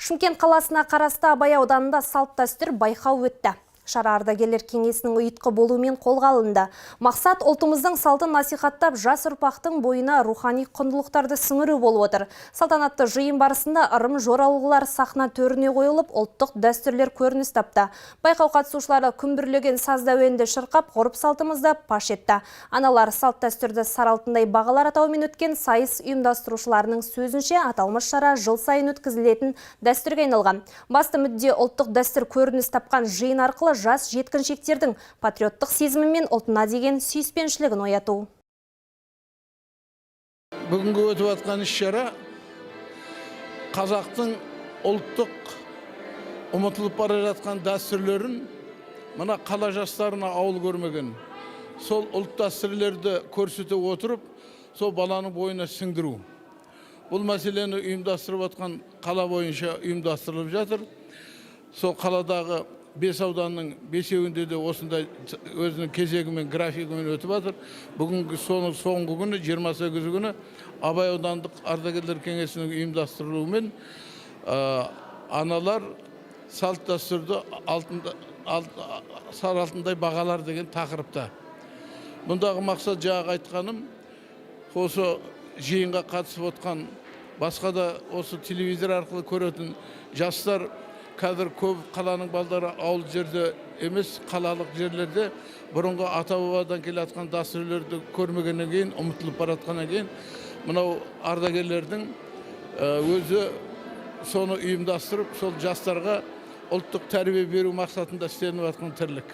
Шымкент қаласына қарасты Абай ауданында салт дәстүр байқау өтті. Шара ардагерлер кеңесінің ұйытқы болуымен қолға алынды. Мақсат ұлтымыздың салтын насихаттап, жас ұрпақтың бойына рухани құндылықтарды сіңіру болып отыр. Салтанатты жиын барысында ырым жоралғылар сахна төріне қойылып, ұлттық дәстүрлер көрініс тапты. Байқау қатысушылары күмбірлеген саз дәуенді шырқап, ғұрып салтымызды паш етті. Аналар салт дәстүрді сары алтындай бағалар атауымен өткен сайыс ұйымдастырушыларының сөзінше, аталмыш шара жыл сайын өткізілетін дәстүрге айналған. Басты мүдде ұлттық дәстүр көрініс тапқан жиын арқылы жас жеткіншектердің патриоттық сезімі мен ұлтына деген сүйіспеншілігін ояту. Бүгінгі өтіп жатқан іс-шара қазақтың ұлттық ұмытылып бара жатқан дәстүрлерін мына қала жастарына ауыл көрмеген. Сол ұлт дәстүрлерді көрсете отырып, сол баланың бойына сіңдіру. Бұл мәселені ұйымдастырып жатқан қала бойынша ұйымдастырылып жатыр. Сол қаладағы 5 ауданның 5-еуінде де осындай өзінің кезегімен, графигімен өтіп жатыр. Бүгінгі соңғы күні, 28 күні Абай аудандық ардагерлер кеңесінің ұйымдастырылуымен аналар салт дәстүрді сары алтындай бағалар деген тақырыпта. Бұндағы мақсат жаңағы айтқаным, осы жиынға қатысып отқан, басқа да осы телевизор арқылы көретін жастар қазір көп қаланың балдары ауыл жерде емес, қалалық жерлерде бұрынғы ата-бабадан келатқан дәстүрлерді көрмегеннен кейін, ұмытылып баратқаннан кейін, мынау ардагерлердің өзі соны ұйымдастырып, сол жастарға ұлттық тәрбие беру мақсатында істелініп жатқан тірлік.